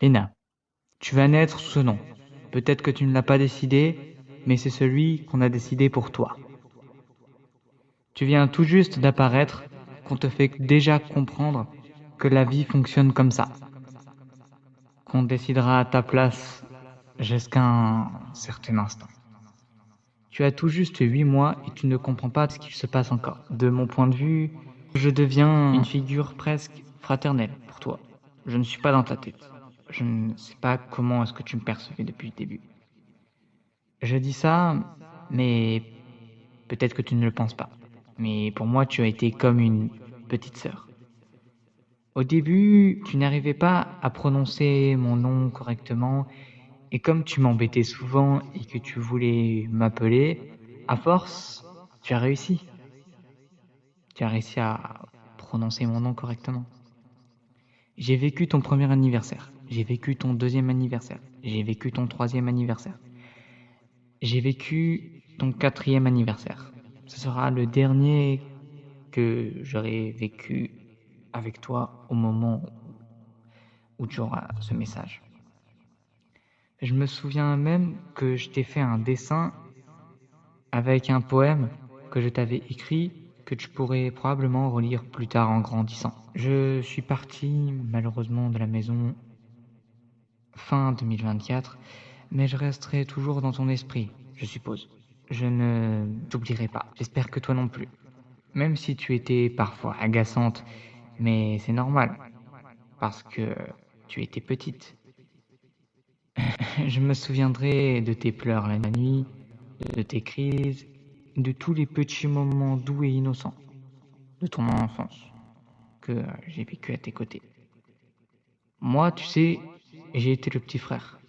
Léna, tu vas naître sous ce nom. Peut-être que tu ne l'as pas décidé, mais c'est celui qu'on a décidé pour toi. Tu viens tout juste d'apparaître, qu'on te fait déjà comprendre que la vie fonctionne comme ça. Qu'on décidera à ta place jusqu'à un certain instant. Tu as tout juste 8 mois et tu ne comprends pas ce qu'il se passe encore. De mon point de vue, je deviens une figure presque fraternelle pour toi. Je ne suis pas dans ta tête. Je ne sais pas comment est-ce que tu me percevais depuis le début. Je dis ça, mais peut-être que tu ne le penses pas. Mais pour moi, tu as été comme une petite sœur. Au début, tu n'arrivais pas à prononcer mon nom correctement, et comme tu m'embêtais souvent et que tu voulais m'appeler, à force, tu as réussi. Tu as réussi à prononcer mon nom correctement. J'ai vécu ton premier anniversaire. J'ai vécu ton deuxième anniversaire. J'ai vécu ton troisième anniversaire. J'ai vécu ton quatrième anniversaire. Ce sera le dernier que j'aurai vécu avec toi au moment où tu auras ce message. Je me souviens même que je t'ai fait un dessin avec un poème que je t'avais écrit que tu pourrais probablement relire plus tard en grandissant. Je suis parti malheureusement de la maison fin 2024, mais je resterai toujours dans ton esprit, je suppose. Je ne t'oublierai pas. J'espère que toi non plus. Même si tu étais parfois agaçante, mais c'est normal, parce que tu étais petite. Je me souviendrai de tes pleurs la nuit, de tes crises, de tous les petits moments doux et innocents de ton enfance que j'ai vécu à tes côtés. Moi, tu sais, j'ai été le petit frère.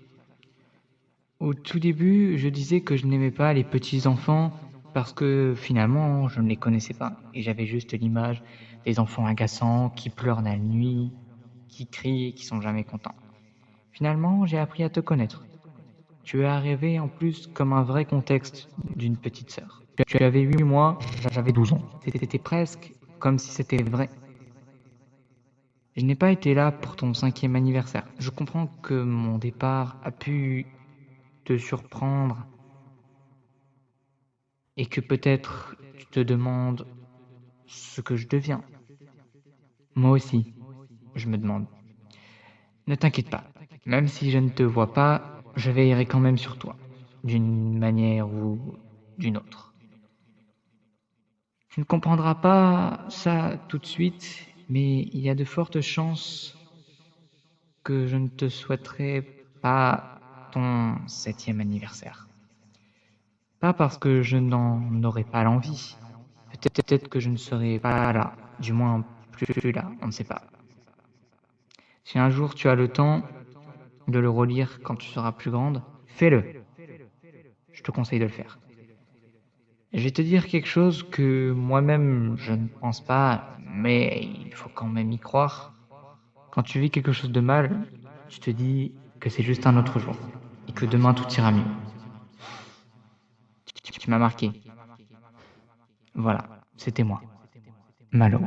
Au tout début, je disais que je n'aimais pas les petits enfants parce que finalement, je ne les connaissais pas et j'avais juste l'image des enfants agaçants qui pleurent la nuit, qui crient et qui sont jamais contents. Finalement, j'ai appris à te connaître. Tu es arrivé en plus comme un vrai contexte d'une petite sœur. Tu avais 8 mois, j'avais 12 ans. C'était presque comme si c'était vrai. Je n'ai pas été là pour ton 5e anniversaire. Je comprends que mon départ a pu te surprendre et que peut-être tu te demandes ce que je deviens. Moi aussi, je me demande. Ne t'inquiète pas, même si je ne te vois pas, je veillerai quand même sur toi, d'une manière ou d'une autre. Tu ne comprendras pas ça tout de suite, mais il y a de fortes chances que je ne te souhaiterai pas ton 7e anniversaire. Pas parce que je n'en aurais pas l'envie. Peut-être que je ne serai pas là, du moins plus là, on ne sait pas. Si un jour tu as le temps de le relire quand tu seras plus grande, fais-le. Je te conseille de le faire. Je vais te dire quelque chose que moi-même je ne pense pas, mais il faut quand même y croire. Quand tu vis quelque chose de mal, tu te dis que c'est juste un autre jour et que demain tout ira mieux. Tu m'as marqué. Voilà, c'était moi, Malo.